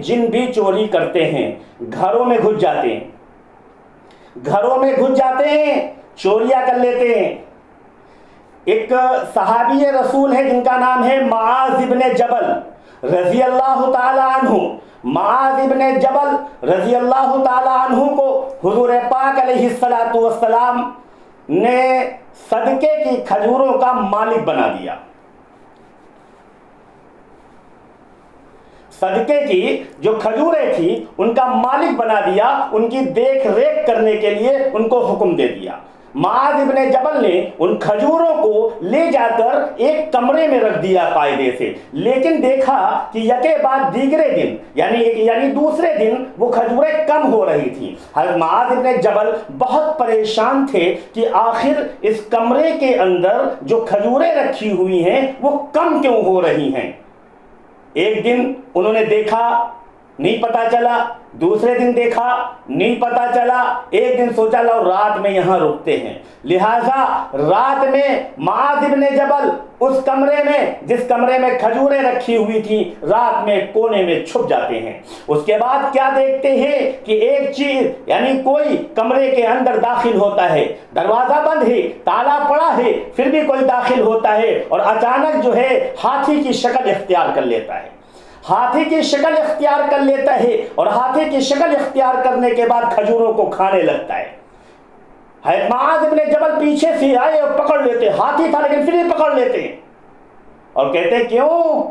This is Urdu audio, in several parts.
جن بھی چوری کرتے ہیں، گھروں میں گھس جاتے ہیں، گھروں میں گھس جاتے ہیں، چوریاں کر لیتے ہیں۔ ایک صحابی رسول ہے جن کا نام ہے معاذ ابن جبل رضی اللہ تعالی عنہ۔ معاذ ابن جبل رضی اللہ تعالی عنہ کو حضور پاک علیہ السلام نے صدقے کی کھجوروں کا مالک بنا دیا۔ صدقے کی جو کھجوریں تھیں ان کا مالک بنا دیا، ان کی دیکھ ریکھ کرنے کے لیے ان کو حکم دے دیا۔ معاذ ابن جبل نے ان کھجوروں کو لے جا کر ایک کمرے میں رکھ دیا قاعدے سے، لیکن دیکھا کہ یکے بعد دیگرے دن یعنی دوسرے دن وہ کھجوریں کم ہو رہی تھیں۔ حضرت معاذ ابن جبل بہت پریشان تھے کہ آخر اس کمرے کے اندر جو کھجوریں رکھی ہوئی ہیں وہ کم کیوں ہو رہی ہیں۔ ایک دن انہوں نے دیکھا، نہیں پتا چلا، دوسرے دن دیکھا، نہیں پتا چلا، ایک دن سوچا لو رات میں یہاں رکتے ہیں، لہذا رات میں معاذ ابن جبل اس کمرے میں جس کمرے میں کھجوریں رکھی ہوئی تھیں رات میں کونے میں چھپ جاتے ہیں۔ اس کے بعد کیا دیکھتے ہیں کہ ایک چیز یعنی کوئی کمرے کے اندر داخل ہوتا ہے، دروازہ بند ہے، تالا پڑا ہے، پھر بھی کوئی داخل ہوتا ہے اور اچانک جو ہے ہاتھی کی شکل اختیار کر لیتا ہے، ہاتھی کی شکل اختیار کر لیتا ہے اور ہاتھی کی شکل اختیار کرنے کے بعد کھجوروں کو کھانے لگتا ہے۔ معاذ ابن جبل پیچھے سے آئے اور پکڑ لیتے، ہاتھی تھا لیکن پھر بھی پکڑ لیتے ہیں اور کہتے کیوں،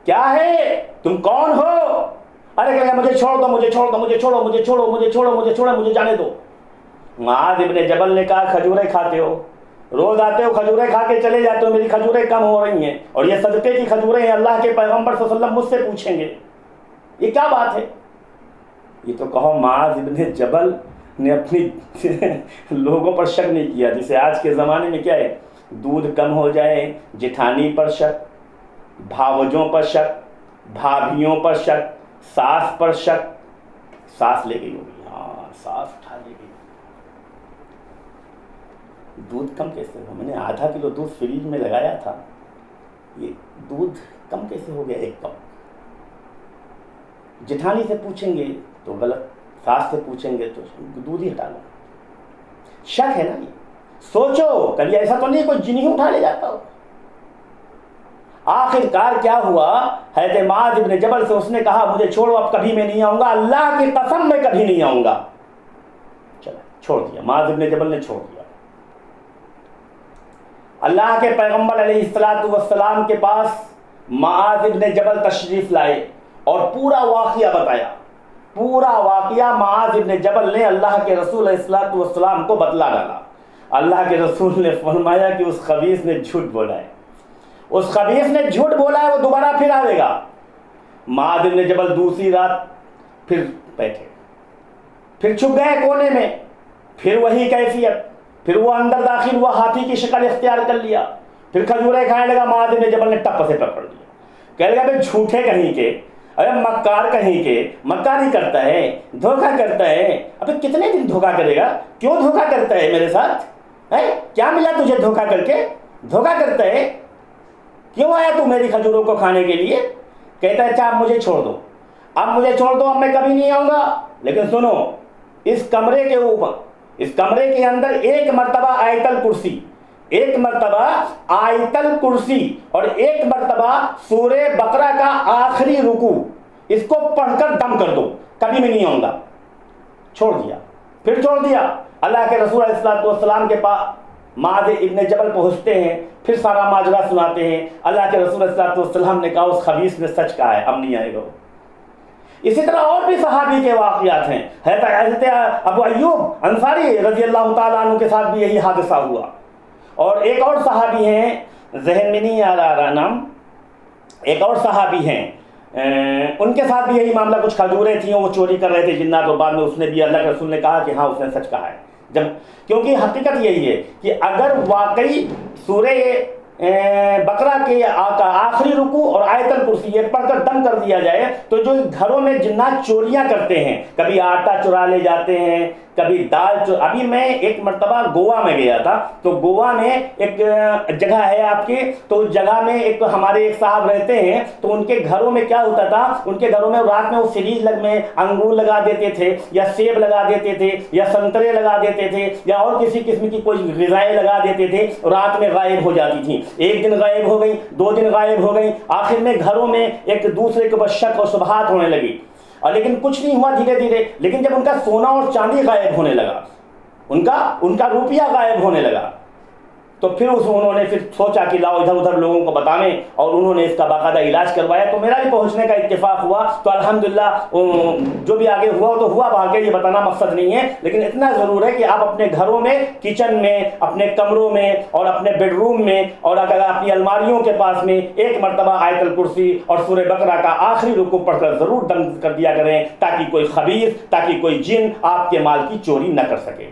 کیا ہے، تم کون ہو؟ ارے کہ مجھے چھوڑ دو، مجھے چھوڑ دو، مجھے چھوڑو، مجھے چھوڑو، مجھے چھوڑو، مجھے چھوڑو، مجھے جانے دو۔ معاذ ابن جبل نے کہا کھجوریں کھاتے ہو، روز آتے ہو کھجوریں کھا کے چلے جاتے ہو، میری کھجوریں کم ہو رہی ہیں اور یہ صدقے کی کھجوریں ہیں، اللہ کے پیغمبر صلی اللہ علیہ وسلم مجھ سے پوچھیں گے یہ کیا بات ہے۔ یہ تو کہو معاذ ابن جبل نے اپنی لوگوں پر شک نہیں کیا، جسے آج کے زمانے میں کیا ہے، دودھ کم ہو جائے جٹھانی پر شک، بھاوجوں پر شک، بھابھیوں پر شک، ساس پر شک، ساس لے گئی ہوگی، ہاں ساس اٹھا لے گئی، دودھ کم کیسے ہو، میں نے آدھا کلو دودھ فریج میں لگایا تھا، یہ دودھ کم کیسے ہو گیا ایک کپ۔ جٹھانی سے پوچھیں گے تو غلط، ساس سے پوچھیں گے تو دودھ ہی ہٹا لو، شک ہے نا۔ یہ سوچو کبھی ایسا تو نہیں کوئی جنی اٹھا لے جاتا ہو۔ آخر کار کیا ہوا، حضرت معاذ ابن جبل سے اس نے کہا مجھے چھوڑو، اب کبھی میں نہیں آؤں گا، اللہ کی قسم میں کبھی نہیں آؤں گا۔ چلو چھوڑ دیا، معاذ ابن جبل نے چھوڑ دیا۔ اللہ کے پیغمبر علیہ السلام کے پاس معاذ ابن جبل تشریف لائے اور پورا واقعہ بتایا، پورا واقعہ معاذ ابن جبل نے اللہ کے رسول علیہ السلام کو بتلا ڈالا۔ اللہ کے رسول نے فرمایا کہ اس خبیث نے جھوٹ بولا ہے، اس خبیث نے جھوٹ بولا ہے، وہ دوبارہ پھر آئے گا۔ معاذ ابن جبل دوسری رات پھر بیٹھے، پھر چھپ گئے کونے میں، پھر وہی کیفیت، پھر وہ اندر داخل ہوا، ہاتھی کی شکل اختیار کر لیا، پھر کھجوریں کھانے لگا۔ معاذ ابن جبل نے ٹپ سے پکڑ لیا، کہنے لگا بھائی جھوٹے کہیں کے، ارے مکار کہیں کے، مکاری کرتا ہے، دھوکہ کرتا ہے، ابھی کتنے دن دھوکہ کرے گا، کیوں دھوکہ کرتا ہے میرے ساتھ، کیا ملا تجھے دھوکہ کر کے، دھوکہ کرتا ہے، کیوں آیا تو میری کھجوروں کو کھانے کے لیے؟ کہتا ہے اچھا اب مجھے چھوڑ دو، اب مجھے چھوڑ دو، اب میں کبھی نہیں آؤں گا، لیکن سنو اس کمرے کے اوپر، اس کمرے کے اندر ایک مرتبہ آیت الکرسی، ایک مرتبہ آیت الکرسی اور ایک مرتبہ سورہ بقرہ کا آخری رکوع، اس کو پڑھ کر دم کر دو، کبھی میں نہیں آؤں گا۔ چھوڑ دیا، پھر چھوڑ دیا۔ اللہ کے رسول علیہ السلام کے پاس معاذ ابن جبل پہنچتے ہیں، پھر سارا ماجرا سناتے ہیں۔ اللہ کے رسول علیہ السلام نے کہا اس خبیث نے سچ کہا ہے، اب نہیں آئے گا۔ اسی طرح اور بھی صحابی کے واقعات ہیں، حضرت ابو ایوب انصاری رضی اللہ تعالیٰ عنہ کے ساتھ بھی یہی حادثہ ہوا، اور ایک اور صحابی ہیں، ذہن میں نہیں آ رہا نام، ایک اور صحابی ہیں، ان کے ساتھ بھی یہی معاملہ، کچھ کھجوریں تھیں وہ چوری کر رہے تھے جنات، اور بعد میں اس نے بھی اللہ کے رسول نے کہا کہ ہاں اس نے سچ کہا ہے۔ جب کیونکہ حقیقت یہی ہے کہ اگر واقعی سورہ بقرہ کے آخری رکوع اور آیت الکرسی یہ پڑھ کر دم کر دیا جائے تو جو گھروں میں جنات چوریاں کرتے ہیں، کبھی آٹا چرا لے جاتے ہیں، کبھی ابھی میں ایک مرتبہ گوا میں گیا تھا، تو گوا میں ایک جگہ ہے آپ کی، تو اس جگہ میں ایک ہمارے ایک صاحب رہتے ہیں، تو ان کے گھروں میں کیا ہوتا تھا، ان کے گھروں میں رات میں وہ فریج میں انگور لگا دیتے تھے، یا سیب لگا دیتے تھے، یا سنترے لگا دیتے تھے، یا اور کسی قسم کی کوئی غذائیں لگا دیتے تھے، رات میں غائب ہو جاتی تھیں، ایک دن غائب ہو گئی، 2 دن غائب ہو گئی، آخر میں گھروں میں ایک دوسرے کے اوپر شک اور شبہات ہونے لگی، اور لیکن کچھ نہیں ہوا دھیرے دھیرے، لیکن جب ان کا سونا اور چاندی غائب ہونے لگا، ان کا روپیہ غائب ہونے لگا، تو پھر انہوں نے پھر سوچا کہ لاؤ ادھر ادھر لوگوں کو بتانے، اور انہوں نے اس کا باقاعدہ علاج کروایا، تو میرا بھی پہنچنے کا اتفاق ہوا، تو الحمدللہ جو بھی آگے ہوا تو ہوا، باقی یہ بتانا مقصد نہیں ہے، لیکن اتنا ضرور ہے کہ آپ اپنے گھروں میں، کچن میں، اپنے کمروں میں، اور اپنے بیڈ روم میں، اور اگر اپنی الماریوں کے پاس میں ایک مرتبہ آیت الکرسی اور سورہ بقرہ کا آخری رکوع پڑھ کر ضرور دم کر دیا کریں، تاکہ کوئی خبیث، تاکہ کوئی جن آپ کے مال کی چوری نہ کر سکے۔